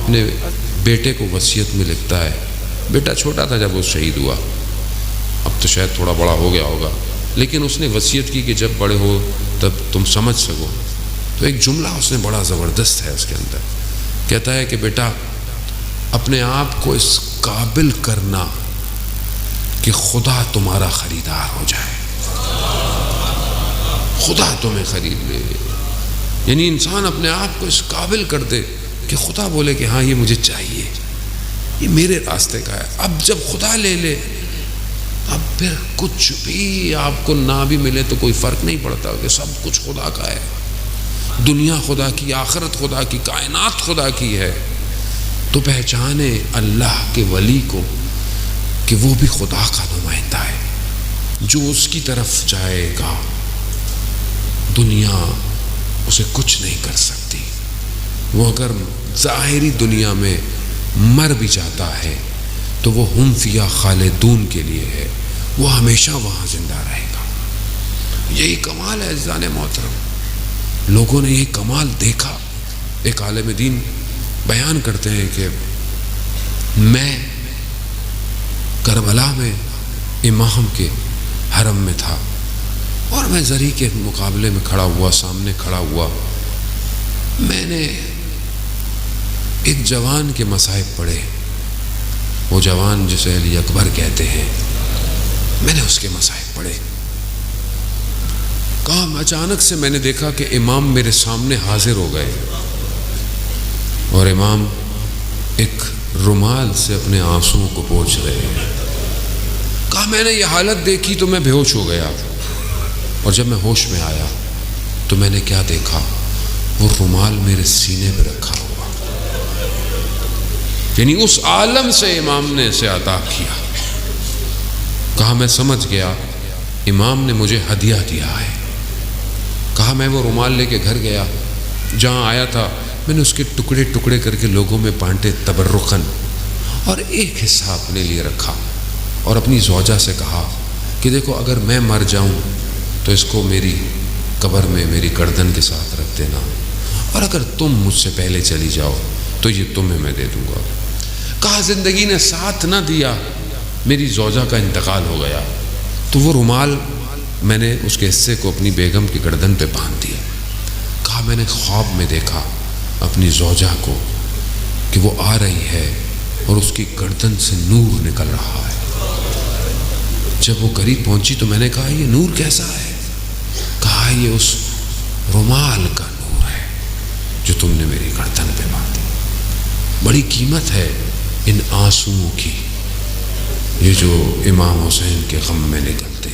اپنے بیٹے کو وصیت میں لکھتا ہے، بیٹا چھوٹا تھا جب وہ شہید ہوا، اب تو شاید تھوڑا بڑا ہو گیا ہوگا، لیکن اس نے وصیت کی کہ جب بڑے ہو تب تم سمجھ سکو. تو ایک جملہ اس نے بڑا زبردست ہے اس کے اندر، کہتا ہے کہ بیٹا اپنے آپ کو اس قابل کرنا کہ خدا تمہارا خریدار ہو جائے، خدا تمہیں خرید لے. یعنی انسان اپنے آپ کو اس قابل کر دے کہ خدا بولے کہ ہاں یہ مجھے چاہیے، یہ میرے راستے کا ہے. اب جب خدا لے لے، اب پھر کچھ بھی آپ کو نہ بھی ملے تو کوئی فرق نہیں پڑتا کہ سب کچھ خدا کا ہے. دنیا خدا کی، آخرت خدا کی، کائنات خدا کی ہے. تو پہچانے اللہ کے ولی کو کہ وہ بھی خدا کا نمائندہ ہے. جو اس کی طرف جائے گا دنیا اسے کچھ نہیں کر سکتی. وہ اگر ظاہری دنیا میں مر بھی جاتا ہے تو وہ ہم فیہا خالدون کے لیے ہے، وہ ہمیشہ وہاں زندہ رہے گا. یہی کمال ہے عزیزان محترم. لوگوں نے یہ کمال دیکھا. ایک عالم دین بیان کرتے ہیں کہ میں کربلا میں امام کے حرم میں تھا اور میں زری کے مقابلے میں کھڑا ہوا، سامنے کھڑا ہوا. میں نے ایک جوان کے مصائب پڑھے، وہ جوان جسے علی اکبر کہتے ہیں، میں نے اس کے مصائب پڑھے. کہا اچانک سے میں نے دیکھا کہ امام میرے سامنے حاضر ہو گئے اور امام ایک رومال سے اپنے آنسوؤں کو پوچھ رہے ہیں. کہا میں نے یہ حالت دیکھی تو میں بے ہوش ہو گیا، اور جب میں ہوش میں آیا تو میں نے کیا دیکھا، وہ رومال میرے سینے پہ رکھا ہوا. یعنی اس عالم سے امام نے اسے عطا کیا. کہا میں سمجھ گیا امام نے مجھے ہدیہ دیا ہے. کہا میں وہ رومال لے کے گھر گیا، جہاں آیا تھا میں نے اس کے ٹکڑے ٹکڑے کر کے لوگوں میں بانٹے تبرکاً، اور ایک حصہ اپنے لیے رکھا اور اپنی زوجہ سے کہا کہ دیکھو اگر میں مر جاؤں تو اس کو میری قبر میں میری گردن کے ساتھ رکھ دینا، اور اگر تم مجھ سے پہلے چلی جاؤ تو یہ تمہیں میں دے دوں گا. کہا زندگی نے ساتھ نہ دیا، میری زوجہ کا انتقال ہو گیا تو وہ رومال میں نے اس کے حصے کو اپنی بیگم کی گردن پہ باندھ دیا. کہا میں نے خواب میں دیکھا اپنی زوجہ کو کہ وہ آ رہی ہے اور اس کی گردن سے نور نکل رہا ہے. جب وہ قریب پہنچی تو میں نے کہا یہ نور کیسا ہے؟ کہا یہ اس رومال کا نور ہے جو تم نے میری گردن پہ باندھی. بڑی قیمت ہے ان آنسوؤں کی، یہ جو امام حسین کے غم میں نکلتے